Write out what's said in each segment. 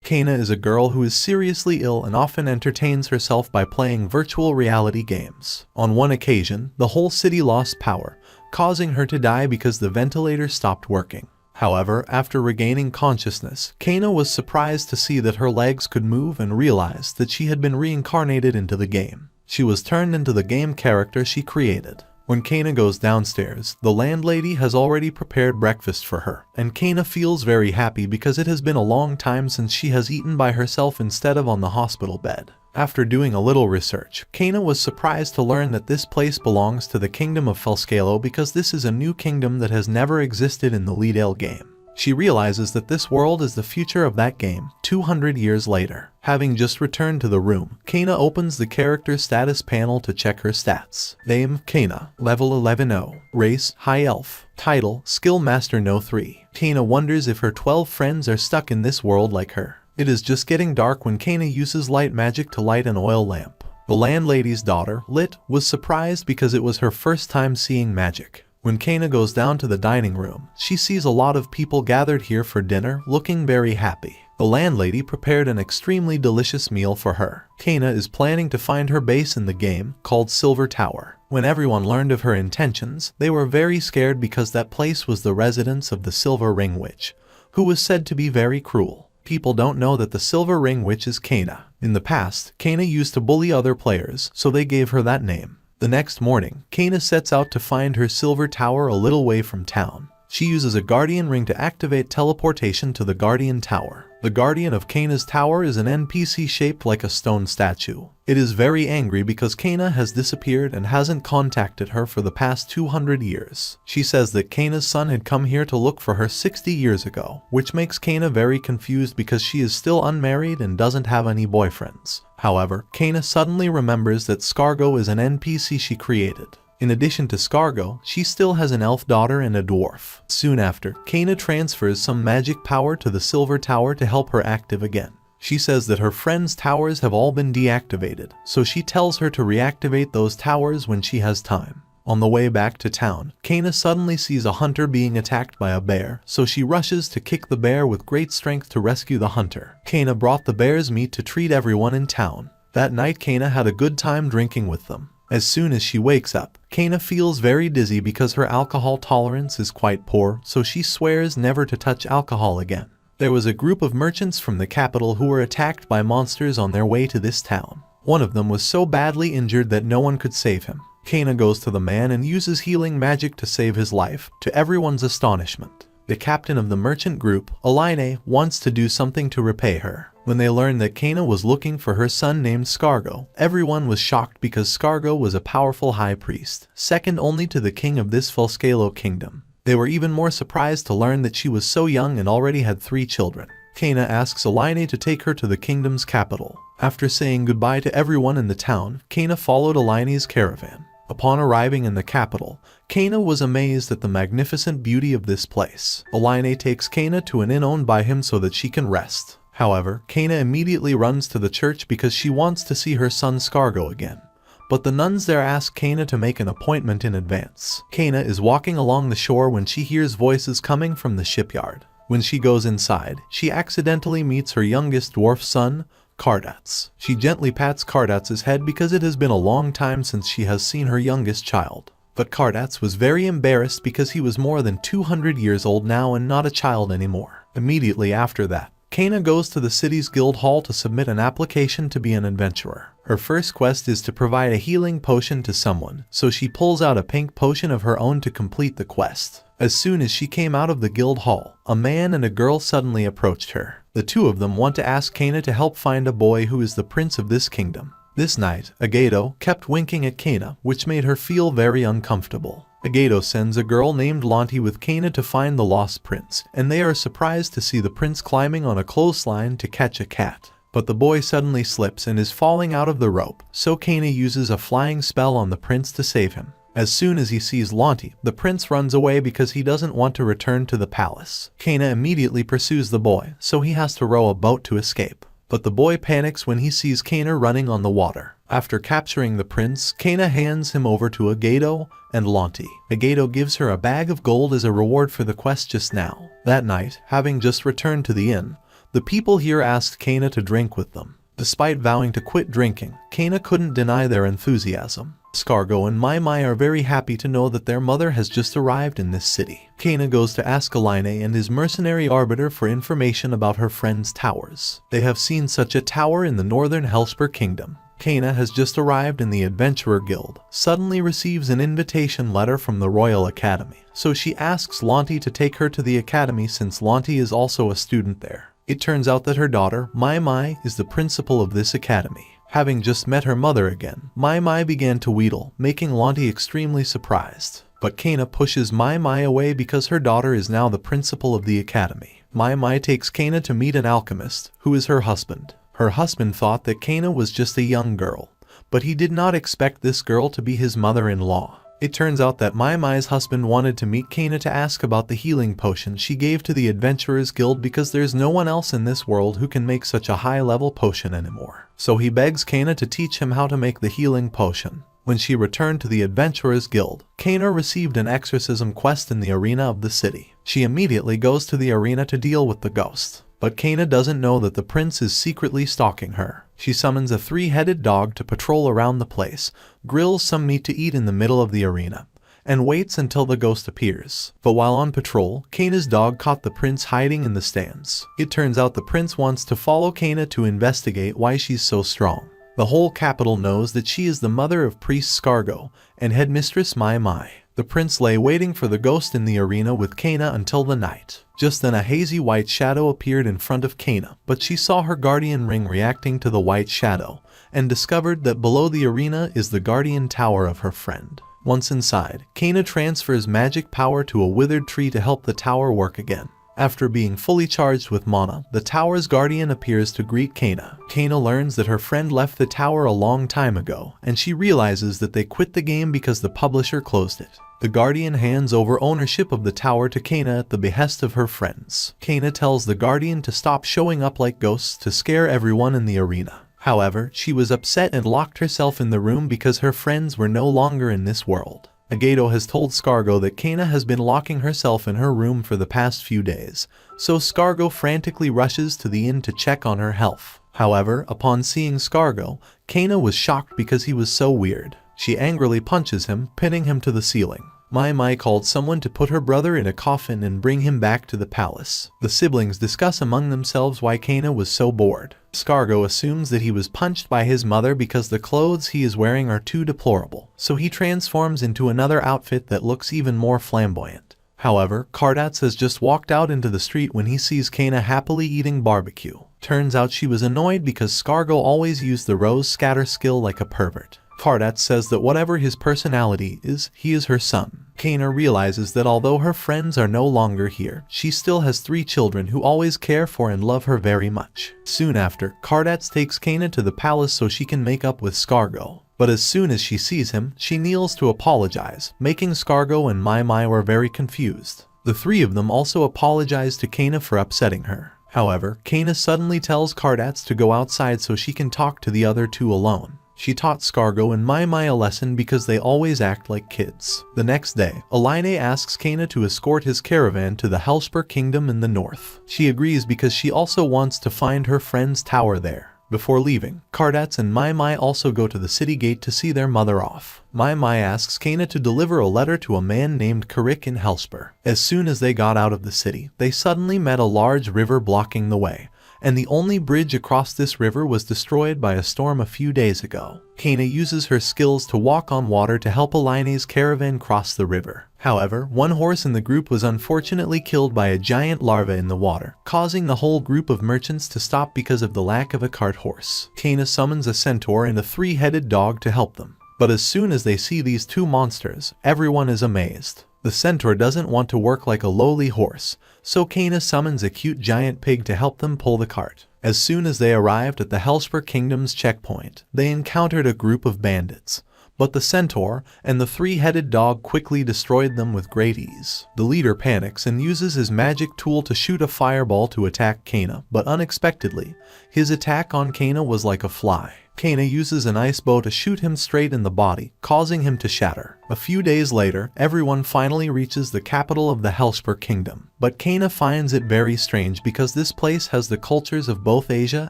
Kana is a girl who is seriously ill and often entertains herself by playing virtual reality games. On one occasion, the whole city lost power, causing her to die because the ventilator stopped working. However, after regaining consciousness, Kana was surprised to see that her legs could move and realized that she had been reincarnated into the game. She was turned into the game character she created. When Kana goes downstairs, the landlady has already prepared breakfast for her, and Kana feels very happy because it has been a long time since she has eaten by herself instead of on the hospital bed. After doing a little research, Kana was surprised to learn that this place belongs to the kingdom of Felscalo because this is a new kingdom that has never existed in the Liedale game. She realizes that this world is the future of that game, 200 years later. Having just returned to the room, Kana opens the character status panel to check her stats. Name, Kana, level 11-0, race, high elf, title, skill master no 3. Kana wonders if her 12 friends are stuck in this world like her. It is just getting dark when Kana uses light magic to light an oil lamp. The landlady's daughter, Lit, was surprised because it was her first time seeing magic. When Kana goes down to the dining room, she sees a lot of people gathered here for dinner, looking very happy. The landlady prepared an extremely delicious meal for her. Kana is planning to find her base in the game, called Silver Tower. When everyone learned of her intentions, they were very scared because that place was the residence of the Silver Ring Witch, who was said to be very cruel. People don't know that the Silver Ring Witch is Kana. In the past, Kana used to bully other players, so they gave her that name. The next morning, Kana sets out to find her Silver Tower a little way from town. She uses a Guardian Ring to activate teleportation to the Guardian Tower. The Guardian of Kana's tower is an NPC shaped like a stone statue. It is very angry because Kana has disappeared and hasn't contacted her for the past 200 years. She says that Kana's son had come here to look for her 60 years ago, which makes Kana very confused because she is still unmarried and doesn't have any boyfriends. However, Kana suddenly remembers that Scargo is an NPC she created. In addition to Scargo, she still has an elf daughter and a dwarf. Soon after, Kana transfers some magic power to the Silver Tower to help her active again. She says that her friends' towers have all been deactivated, so she tells her to reactivate those towers when she has time. On the way back to town, Kana suddenly sees a hunter being attacked by a bear, so she rushes to kick the bear with great strength to rescue the hunter. Kana brought the bear's meat to treat everyone in town. That night Kana had a good time drinking with them. As soon as she wakes up, Kana feels very dizzy because her alcohol tolerance is quite poor, so she swears never to touch alcohol again. There was a group of merchants from the capital who were attacked by monsters on their way to this town. One of them was so badly injured that no one could save him. Kana goes to the man and uses healing magic to save his life, to everyone's astonishment. The captain of the merchant group, Aline, wants to do something to repay her. When they learned that Kana was looking for her son named Scargo, everyone was shocked because Scargo was a powerful high priest, second only to the king of this Felscalo kingdom. They were even more surprised to learn that she was so young and already had 3 children. Kana asks Aline to take her to the kingdom's capital. After saying goodbye to everyone in the town, Kana followed Aline's caravan. Upon arriving in the capital, Kana was amazed at the magnificent beauty of this place. Aline takes Kana to an inn owned by him so that she can rest. However, Kana immediately runs to the church because she wants to see her son Scargo again. But the nuns there ask Kana to make an appointment in advance. Kana is walking along the shore when she hears voices coming from the shipyard. When she goes inside, she accidentally meets her youngest dwarf son, Kardats. She gently pats Kardats's head because it has been a long time since she has seen her youngest child. But Kardats was very embarrassed because he was more than 200 years old now and not a child anymore. Immediately after that, Kana goes to the city's guild hall to submit an application to be an adventurer. Her first quest is to provide a healing potion to someone, so she pulls out a pink potion of her own to complete the quest. As soon as she came out of the guild hall, a man and a girl suddenly approached her. The two of them want to ask Kana to help find a boy who is the prince of this kingdom. This night, Agato kept winking at Kana, which made her feel very uncomfortable. Agato sends a girl named Lonti with Kana to find the lost prince, and they are surprised to see the prince climbing on a clothesline to catch a cat. But the boy suddenly slips and is falling out of the rope, so Kana uses a flying spell on the prince to save him. As soon as he sees Lonti, the prince runs away because he doesn't want to return to the palace. Kana immediately pursues the boy, so he has to row a boat to escape. But the boy panics when he sees Kana running on the water. After capturing the prince, Kana hands him over to Agato and Lonti. Agato gives her a bag of gold as a reward for the quest just now. That night, having just returned to the inn, The people here asked Kana to drink with them. Despite vowing to quit drinking, Kana couldn't deny their enthusiasm. Scargo and Mai are very happy to know that their mother has just arrived in this city. Kana goes to ask Aline and his mercenary arbiter for information about her friend's towers. They have seen such a tower in the northern Hellspur Kingdom. Kana has just arrived in the Adventurer Guild, suddenly receives an invitation letter from the Royal Academy. So she asks Lonti to take her to the academy since Lonti is also a student there. It turns out that her daughter, Mai, is the principal of this academy. Having just met her mother again, Mai began to wheedle, making Lonti extremely surprised. But Kana pushes Mai away because her daughter is now the principal of the academy. Mai takes Kana to meet an alchemist, who is her husband. Her husband thought that Kana was just a young girl, but he did not expect this girl to be his mother-in-law. It turns out that Mai's husband wanted to meet Kana to ask about the healing potion she gave to the Adventurers Guild because there's no one else in this world who can make such a high-level potion anymore. So he begs Kana to teach him how to make the healing potion. When she returned to the Adventurers Guild, Kana received an exorcism quest in the arena of the city. She immediately goes to the arena to deal with the ghost. But Kana doesn't know that the prince is secretly stalking her. She summons a three-headed dog to patrol around the place, grills some meat to eat in the middle of the arena, and waits until the ghost appears. But while on patrol, Kana's dog caught the prince hiding in the stands. It turns out the prince wants to follow Kana to investigate why she's so strong. The whole capital knows that she is the mother of Priest Scargo and headmistress Mai. The prince lay waiting for the ghost in the arena with Kana until the night. Just then a hazy white shadow appeared in front of Kana, but she saw her guardian ring reacting to the white shadow, and discovered that below the arena is the guardian tower of her friend. Once inside, Kana transfers magic power to a withered tree to help the tower work again. After being fully charged with mana, the tower's guardian appears to greet Kana. Kana learns that her friend left the tower a long time ago, and she realizes that they quit the game because the publisher closed it. The guardian hands over ownership of the tower to Kana at the behest of her friends. Kana tells the guardian to stop showing up like ghosts to scare everyone in the arena. However, she was upset and locked herself in the room because her friends were no longer in this world. Agato has told Scargo that Kana has been locking herself in her room for the past few days, so Scargo frantically rushes to the inn to check on her health. However, upon seeing Scargo, Kana was shocked because he was so weird. She angrily punches him, pinning him to the ceiling. Mai called someone to put her brother in a coffin and bring him back to the palace. The siblings discuss among themselves why Kana was so bored. Scargo assumes that he was punched by his mother because the clothes he is wearing are too deplorable, so he transforms into another outfit that looks even more flamboyant. However, Kardats has just walked out into the street when he sees Kana happily eating barbecue. Turns out she was annoyed because Scargo always used the rose scatter skill like a pervert. Kardats says that whatever his personality is, he is her son. Kana realizes that although her friends are no longer here, she still has 3 children who always care for and love her very much. Soon after, Kardats takes Kana to the palace so she can make up with Scargo. But as soon as she sees him, she kneels to apologize, making Scargo and Mai were very confused. The 3 of them also apologize to Kana for upsetting her. However, Kana suddenly tells Kardats to go outside so she can talk to the other 2 alone. She taught Scargo and Mai a lesson because they always act like kids. The next day, Aline asks Kana to escort his caravan to the Hellspur Kingdom in the north. She agrees because she also wants to find her friend's tower there. Before leaving, Kardats and Mai also go to the city gate to see their mother off. Mai asks Kana to deliver a letter to a man named Karik in Hellspur. As soon as they got out of the city, they suddenly met a large river blocking the way, and the only bridge across this river was destroyed by a storm a few days ago. Kana uses her skills to walk on water to help Aline's caravan cross the river. However, one horse in the group was unfortunately killed by a giant larva in the water, causing the whole group of merchants to stop because of the lack of a cart horse. Kana summons a centaur and a 3-headed dog to help them. But as soon as they see these 2 monsters, everyone is amazed. The centaur doesn't want to work like a lowly horse, so Kana summons a cute giant pig to help them pull the cart. As soon as they arrived at the Hellspur Kingdom's checkpoint, they encountered a group of bandits. but the centaur and the three-headed dog quickly destroyed them with great ease. The leader panics and uses his magic tool to shoot a fireball to attack Kana, but unexpectedly, his attack on Kana was like a fly. Kana uses an ice bow to shoot him straight in the body, causing him to shatter. A few days later, everyone finally reaches the capital of the Hellspur Kingdom, but Kana finds it very strange because this place has the cultures of both Asia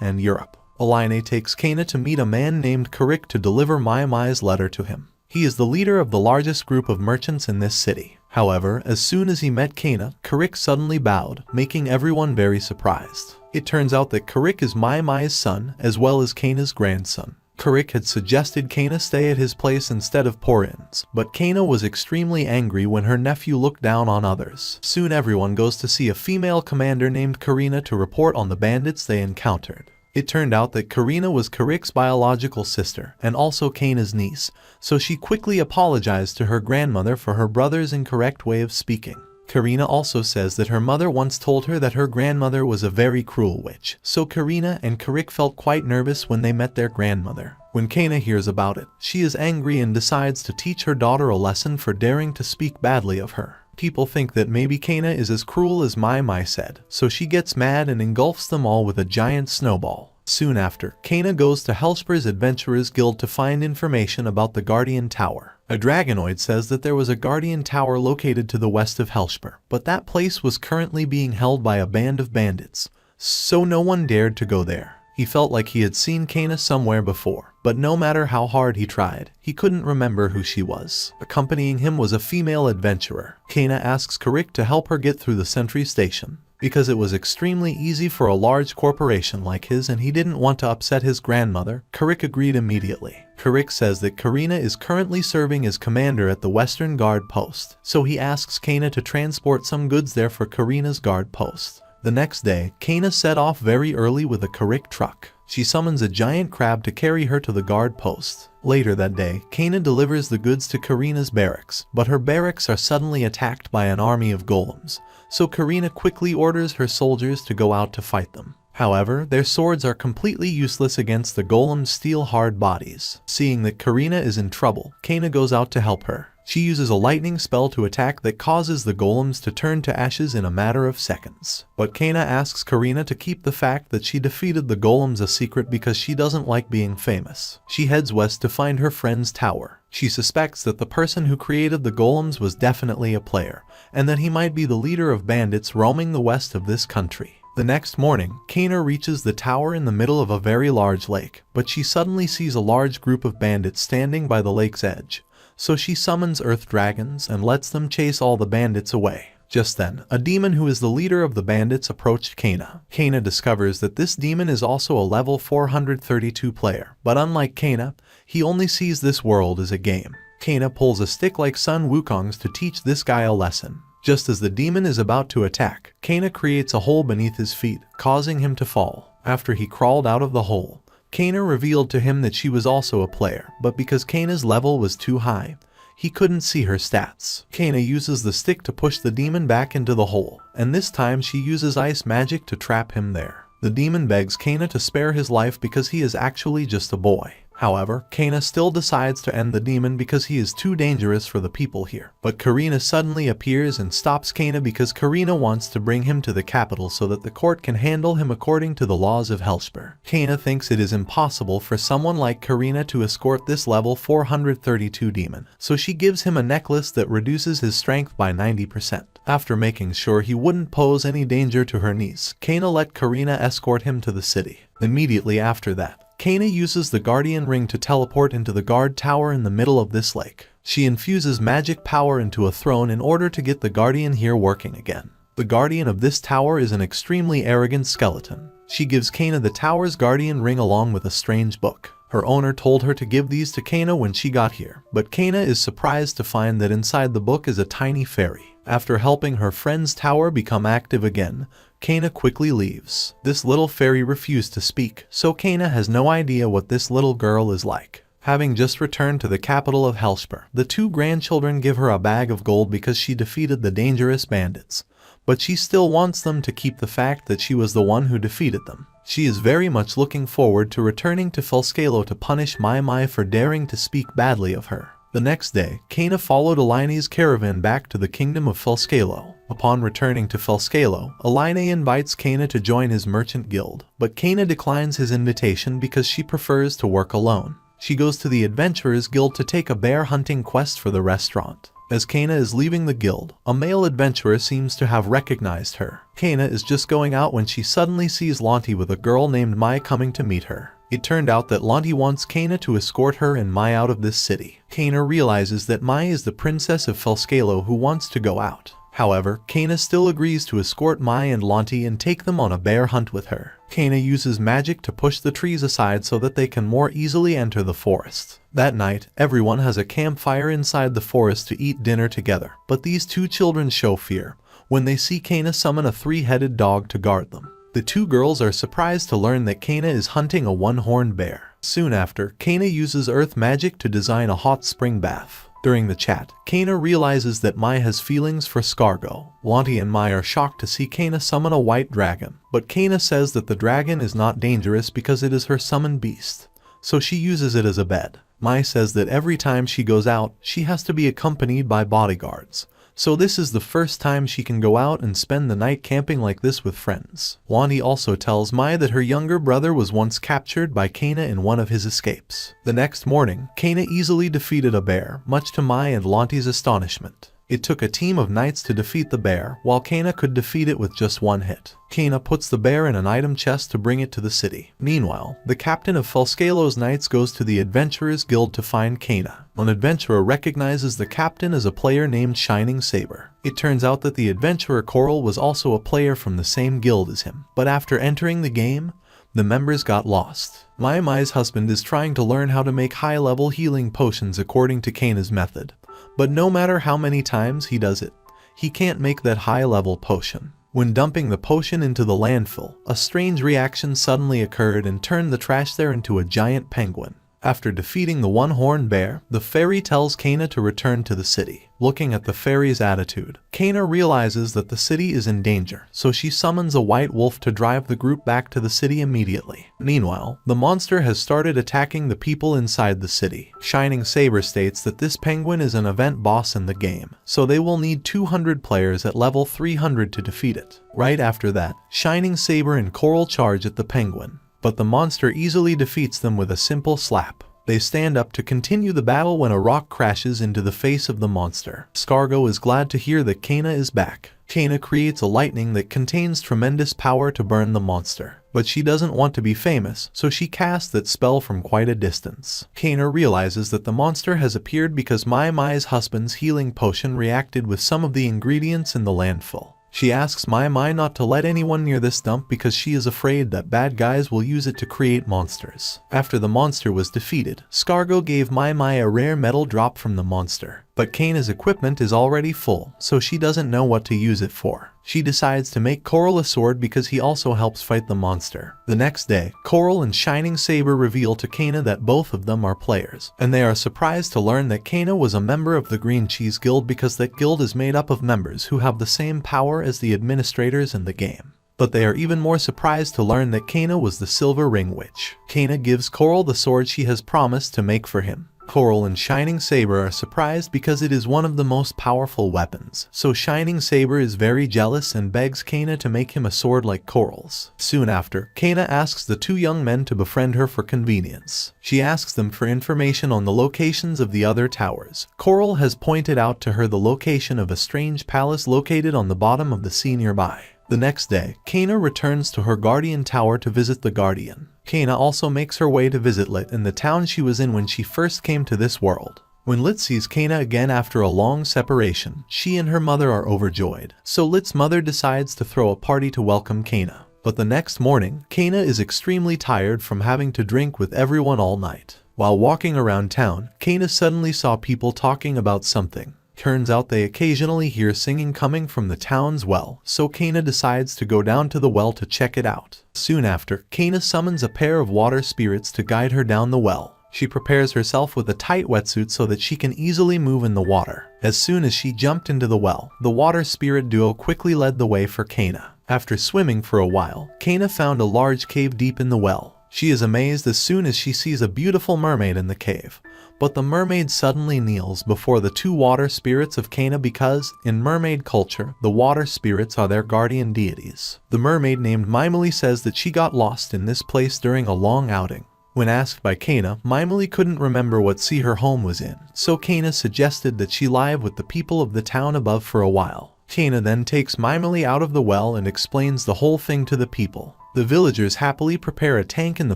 and Europe. Aline takes Kana to meet a man named Karik to deliver Mai's letter to him. He is the leader of the largest group of merchants in this city. However, as soon as he met Kana, Karik suddenly bowed, making everyone very surprised. It turns out that Karik is Mai's son, as well as Kana's grandson. Karik had suggested Kana stay at his place instead of Porin's, but Kana was extremely angry when her nephew looked down on others. Soon everyone goes to see a female commander named Karina to report on the bandits they encountered. It turned out that Karina was Karik's biological sister, and also Kana's niece, so she quickly apologized to her grandmother for her brother's incorrect way of speaking. Karina also says that her mother once told her that her grandmother was a very cruel witch, so Karina and Karik felt quite nervous when they met their grandmother. When Kana hears about it, she is angry and decides to teach her daughter a lesson for daring to speak badly of her. People think that maybe Kana is as cruel as Mai said, so she gets mad and engulfs them all with a giant snowball. Soon after, Kana goes to Hellspur's Adventurers Guild to find information about the Guardian Tower. A dragonoid says that there was a Guardian Tower located to the west of Hellspur, but that place was currently being held by a band of bandits, so no one dared to go there. He felt like he had seen Kana somewhere before, but no matter how hard he tried, he couldn't remember who she was. Accompanying him was a female adventurer. Kana asks Karik to help her get through the sentry station, because it was extremely easy for a large corporation like his and he didn't want to upset his grandmother. Karik agreed immediately. Karik says that Karina is currently serving as commander at the Western Guard Post, so he asks Kana to transport some goods there for Karina's guard post. The next day, Kana set off very early with a Karik truck. She summons a giant crab to carry her to the guard post. Later that day, Kana delivers the goods to Karina's barracks, but her barracks are suddenly attacked by an army of golems, so Karina quickly orders her soldiers to go out to fight them. However, their swords are completely useless against the golem's steel-hard bodies. Seeing that Karina is in trouble, Kana goes out to help her. She uses a lightning spell to attack that causes the golems to turn to ashes in a matter of seconds. But Kana asks Karina to keep the fact that she defeated the golems a secret because she doesn't like being famous. She heads west to find her friend's tower. She suspects that the person who created the golems was definitely a player, and that he might be the leader of bandits roaming the west of this country. The next morning, Kana reaches the tower in the middle of a very large lake, but she suddenly sees a large group of bandits standing by the lake's edge. So she summons earth dragons and lets them chase all the bandits away. Just then, a demon who is the leader of the bandits approached Kana. Kana discovers that this demon is also a level 432 player, but unlike Kana, he only sees this world as a game. Kana pulls a stick like Sun Wukong's to teach this guy a lesson. Just as the demon is about to attack, Kana creates a hole beneath his feet, causing him to fall. After he crawled out of the hole, Kana revealed to him that she was also a player, but because Kana's level was too high, he couldn't see her stats. Kana uses the stick to push the demon back into the hole, and this time she uses ice magic to trap him there. The demon begs Kana to spare his life because he is actually just a boy. However, Kana still decides to end the demon because he is too dangerous for the people here. But Karina suddenly appears and stops Kana because Karina wants to bring him to the capital so that the court can handle him according to the laws of Hellspur. Kana thinks it is impossible for someone like Karina to escort this level 432 demon, so she gives him a necklace that reduces his strength by 90%. After making sure he wouldn't pose any danger to her niece, Kana let Karina escort him to the city. Immediately after that, Kana uses the Guardian Ring to teleport into the guard tower in the middle of this lake. She infuses magic power into a throne in order to get the Guardian here working again. The Guardian of this tower is an extremely arrogant skeleton. She gives Kana the tower's Guardian Ring along with a strange book. Her owner told her to give these to Kana when she got here, but Kana is surprised to find that inside the book is a tiny fairy. After helping her friend's tower become active again, Kana quickly leaves. This little fairy refused to speak, so Kana has no idea what this little girl is like. Having just returned to the capital of Hellspur, the two grandchildren give her a bag of gold because she defeated the dangerous bandits, but she still wants them to keep the fact that she was the one who defeated them. She is very much looking forward to returning to Felscalo to punish Mai for daring to speak badly of her. The next day, Kana followed Aline's caravan back to the kingdom of Felscalo. Upon returning to Felscalo, Aline invites Kana to join his merchant guild, but Kana declines his invitation because she prefers to work alone. She goes to the Adventurers Guild to take a bear hunting quest for the restaurant. As Kana is leaving the guild, a male adventurer seems to have recognized her. Kana is just going out when she suddenly sees Lonti with a girl named Mai coming to meet her. It turned out that Lonti wants Kana to escort her and Mai out of this city. Kana realizes that Mai is the princess of Felscalo who wants to go out. However, Kana still agrees to escort Mai and Lonti and take them on a bear hunt with her. Kana uses magic to push the trees aside so that they can more easily enter the forest. That night, everyone has a campfire inside the forest to eat dinner together, but these two children show fear when they see Kana summon a three-headed dog to guard them. The two girls are surprised to learn that Kana is hunting a one-horned bear. Soon after, Kana uses earth magic to design a hot spring bath. During the chat, Kana realizes that Mai has feelings for Scargo. Lonti and Mai are shocked to see Kana summon a white dragon, but Kana says that the dragon is not dangerous because it is her summoned beast, so she uses it as a bed. Mai says that every time she goes out, she has to be accompanied by bodyguards, so this is the first time she can go out and spend the night camping like this with friends. Lonti also tells Mai that her younger brother was once captured by Kana in one of his escapes. The next morning, Kana easily defeated a bear, much to Mai and Lonti's astonishment. It took a team of knights to defeat the bear, while Kana could defeat it with just one hit. Kana puts the bear in an item chest to bring it to the city. Meanwhile, the captain of Felscalo's knights goes to the Adventurers Guild to find Kana. An adventurer recognizes the captain as a player named Shining Saber. It turns out that the adventurer Coral was also a player from the same guild as him, but after entering the game, the members got lost. Mai's husband is trying to learn how to make high-level healing potions according to Kana's method, but no matter how many times he does it, he can't make that high-level potion. When dumping the potion into the landfill, a strange reaction suddenly occurred and turned the trash there into a giant penguin. After defeating the one-horned bear, the fairy tells Kana to return to the city. Looking at the fairy's attitude, Kana realizes that the city is in danger, so she summons a white wolf to drive the group back to the city immediately. Meanwhile, the monster has started attacking the people inside the city. Shining Saber states that this penguin is an event boss in the game, so they will need 200 players at level 300 to defeat it. Right after that, Shining Saber and Coral charge at the penguin, but the monster easily defeats them with a simple slap. They stand up to continue the battle when a rock crashes into the face of the monster. Scargo is glad to hear that Kana is back. Kana creates a lightning that contains tremendous power to burn the monster, but she doesn't want to be famous, so she casts that spell from quite a distance. Kana realizes that the monster has appeared because Mai's husband's healing potion reacted with some of the ingredients in the landfill. She asks Mai not to let anyone near this dump because she is afraid that bad guys will use it to create monsters. After the monster was defeated, Scargo gave Mai a rare metal drop from the monster, but Kana's equipment is already full, so she doesn't know what to use it for. She decides to make Coral a sword because he also helps fight the monster. The next day, Coral and Shining Saber reveal to Kana that both of them are players, and they are surprised to learn that Kana was a member of the Green Cheese Guild because that guild is made up of members who have the same power as the administrators in the game. But they are even more surprised to learn that Kana was the Silver Ring Witch. Kana gives Coral the sword she has promised to make for him. Coral and Shining Saber are surprised because it is one of the most powerful weapons, so Shining Saber is very jealous and begs Kana to make him a sword like Coral's. Soon after, Kana asks the two young men to befriend her for convenience. She asks them for information on the locations of the other towers. Coral has pointed out to her the location of a strange palace located on the bottom of the sea nearby. The next day, Kana returns to her guardian tower to visit the guardian. Kana also makes her way to visit Lit in the town she was in when she first came to this world. When Lit sees Kana again after a long separation, she and her mother are overjoyed, so Lit's mother decides to throw a party to welcome Kana. But the next morning, Kana is extremely tired from having to drink with everyone all night. While walking around town, Kana suddenly saw people talking about something. Turns out they occasionally hear singing coming from the town's well, so Kana decides to go down to the well to check it out. Soon after, Kana summons a pair of water spirits to guide her down the well. She prepares herself with a tight wetsuit so that she can easily move in the water. As soon as she jumped into the well, the water spirit duo quickly led the way for Kana. After swimming for a while, Kana found a large cave deep in the well. She is amazed as soon as she sees a beautiful mermaid in the cave. But the mermaid suddenly kneels before the two water spirits of Kana because, in mermaid culture, the water spirits are their guardian deities. The mermaid named Mimely says that she got lost in this place during a long outing. When asked by Kana, Mimely couldn't remember what sea her home was in, so Kana suggested that she live with the people of the town above for a while. Kana then takes Mimely out of the well and explains the whole thing to the people. The villagers happily prepare a tank in the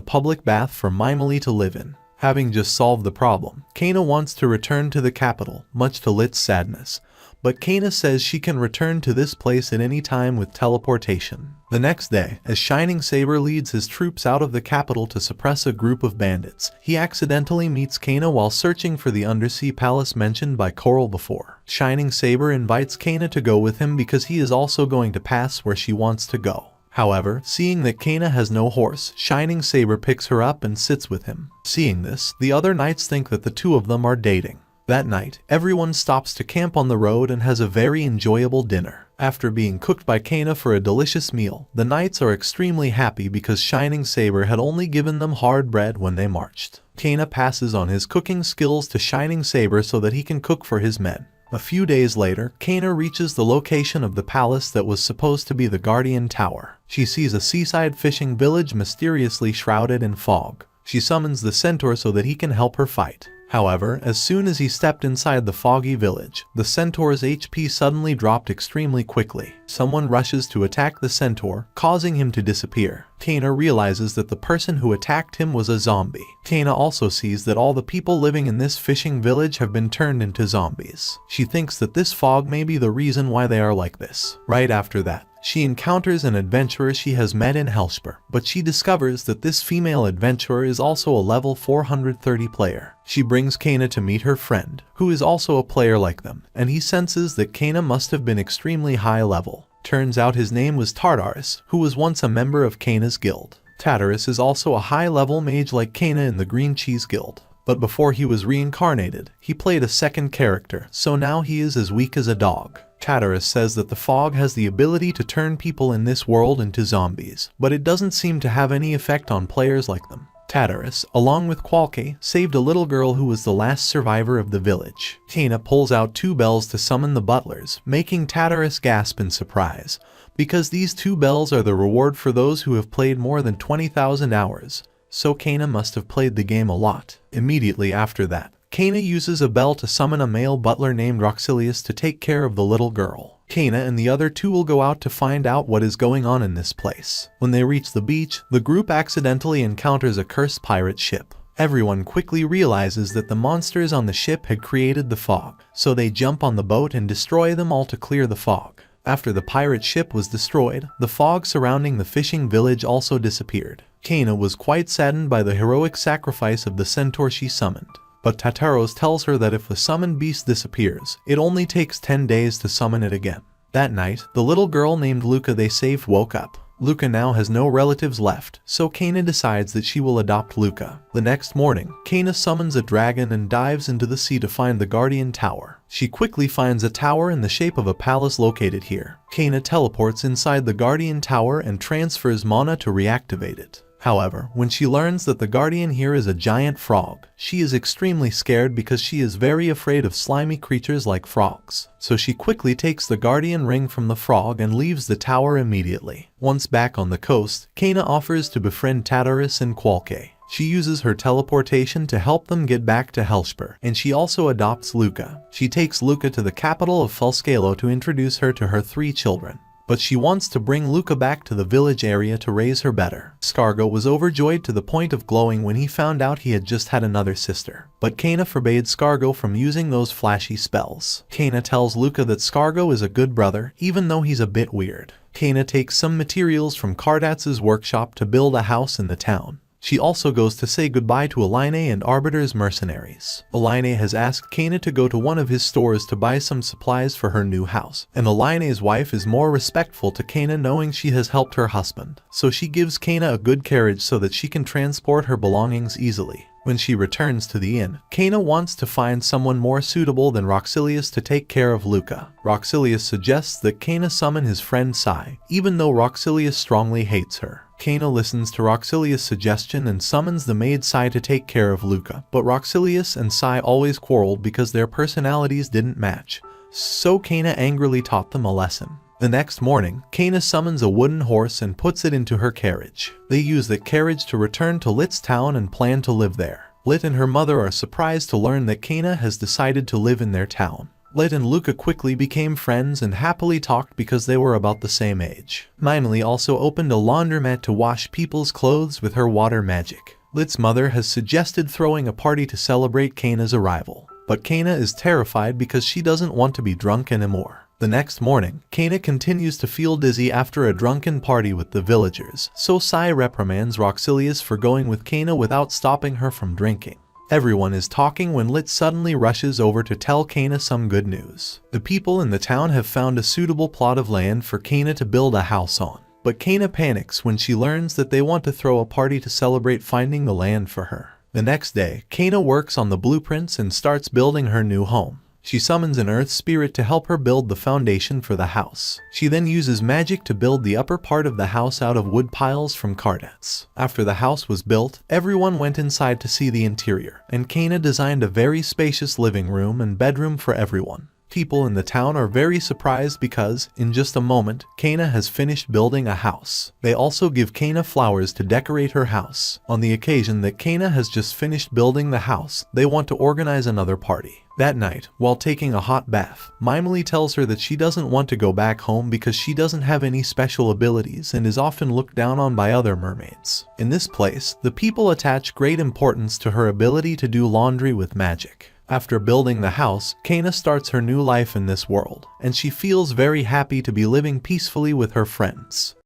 public bath for Mimely to live in. Having just solved the problem, Kana wants to return to the capital, much to Lit's sadness. But Kana says she can return to this place at any time with teleportation. The next day, as Shining Saber leads his troops out of the capital to suppress a group of bandits, he accidentally meets Kana while searching for the undersea palace mentioned by Coral before. Shining Saber invites Kana to go with him because he is also going to pass where she wants to go. However, seeing that Kana has no horse, Shining Saber picks her up and sits with him. Seeing this, the other knights think that the two of them are dating. That night, everyone stops to camp on the road and has a very enjoyable dinner. After being cooked by Kana for a delicious meal, the knights are extremely happy because Shining Saber had only given them hard bread when they marched. Kana passes on his cooking skills to Shining Saber so that he can cook for his men. A few days later, Kana reaches the location of the palace that was supposed to be the Guardian Tower. She sees a seaside fishing village mysteriously shrouded in fog. She summons the centaur so that he can help her fight. However, as soon as he stepped inside the foggy village, the centaur's HP suddenly dropped extremely quickly. Someone rushes to attack the centaur, causing him to disappear. Kana realizes that the person who attacked him was a zombie. Kana also sees that all the people living in this fishing village have been turned into zombies. She thinks that this fog may be the reason why they are like this. Right after that, she encounters an adventurer she has met in Helspur, but she discovers that this female adventurer is also a level 430 player. She brings Kana to meet her friend, who is also a player like them, and he senses that Kana must have been extremely high level. Turns out his name was Tartarus, who was once a member of Kana's guild. Tartarus is also a high-level mage like Kana in the Green Cheese Guild. But before he was reincarnated, he played a second character, so now he is as weak as a dog. Tartarus says that the fog has the ability to turn people in this world into zombies, but it doesn't seem to have any effect on players like them. Tartarus, along with Qualke, saved a little girl who was the last survivor of the village. Kana pulls out two bells to summon the butlers, making Tartarus gasp in surprise, because these two bells are the reward for those who have played more than 20,000 hours. So Kana must have played the game a lot. Immediately after that, Kana uses a bell to summon a male butler named Roxilius to take care of the little girl. Kana and the other two will go out to find out what is going on in this place. When they reach the beach, the group accidentally encounters a cursed pirate ship. Everyone quickly realizes that the monsters on the ship had created the fog, so they jump on the boat and destroy them all to clear the fog. After the pirate ship was destroyed, the fog surrounding the fishing village also disappeared. Kana was quite saddened by the heroic sacrifice of the centaur she summoned. But Tartaros tells her that if the summoned beast disappears, it only takes 10 days to summon it again. That night, the little girl named Luca they saved woke up. Luca now has no relatives left, so Kana decides that she will adopt Luca. The next morning, Kana summons a dragon and dives into the sea to find the Guardian Tower. She quickly finds a tower in the shape of a palace located here. Kana teleports inside the Guardian Tower and transfers mana to reactivate it. However, when she learns that the guardian here is a giant frog, she is extremely scared because she is very afraid of slimy creatures like frogs. So she quickly takes the guardian ring from the frog and leaves the tower immediately. Once back on the coast, Kana offers to befriend Tartarus and Qualke. She uses her teleportation to help them get back to Helspur, and she also adopts Luca. She takes Luca to the capital of Felscalo to introduce her to her 3 children. But she wants to bring Luca back to the village area to raise her better. Scargo was overjoyed to the point of glowing when he found out he had just had another sister. But Kana forbade Scargo from using those flashy spells. Kana tells Luca that Scargo is a good brother, even though he's a bit weird. Kana takes some materials from Kardatz's workshop to build a house in the town. She also goes to say goodbye to Aline and Arbiter's mercenaries. Aline has asked Kana to go to one of his stores to buy some supplies for her new house, and Aline's wife is more respectful to Kana knowing she has helped her husband, so she gives Kana a good carriage so that she can transport her belongings easily. When she returns to the inn, Kana wants to find someone more suitable than Roxilius to take care of Luca. Roxilius suggests that Kana summon his friend Sai, even though Roxilius strongly hates her. Kana listens to Roxilius' suggestion and summons the maid Sai to take care of Luca, but Roxilius and Sai always quarreled because their personalities didn't match, so Kana angrily taught them a lesson. The next morning, Kana summons a wooden horse and puts it into her carriage. They use the carriage to return to Lit's town and plan to live there. Lit and her mother are surprised to learn that Kana has decided to live in their town. Lit and Luca quickly became friends and happily talked because they were about the same age. Minely also opened a laundromat to wash people's clothes with her water magic. Lit's mother has suggested throwing a party to celebrate Kana's arrival, but Kana is terrified because she doesn't want to be drunk anymore. The next morning, Kana continues to feel dizzy after a drunken party with the villagers, so Sai reprimands Roxilius for going with Kana without stopping her from drinking. Everyone is talking when Lit suddenly rushes over to tell Kana some good news. The people in the town have found a suitable plot of land for Kana to build a house on, but Kana panics when she learns that they want to throw a party to celebrate finding the land for her. The next day, Kana works on the blueprints and starts building her new home. She summons an earth spirit to help her build the foundation for the house. She then uses magic to build the upper part of the house out of wood piles from cartets. After the house was built, everyone went inside to see the interior, and Kana designed a very spacious living room and bedroom for everyone. People in the town are very surprised because, in just a moment, Kana has finished building a house. They also give Kana flowers to decorate her house. On the occasion that Kana has just finished building the house, they want to organize another party. That night, while taking a hot bath, Mimely tells her that she doesn't want to go back home because she doesn't have any special abilities and is often looked down on by other mermaids. In this place, the people attach great importance to her ability to do laundry with magic. After building the house, Kana starts her new life in this world, and she feels very happy to be living peacefully with her friends.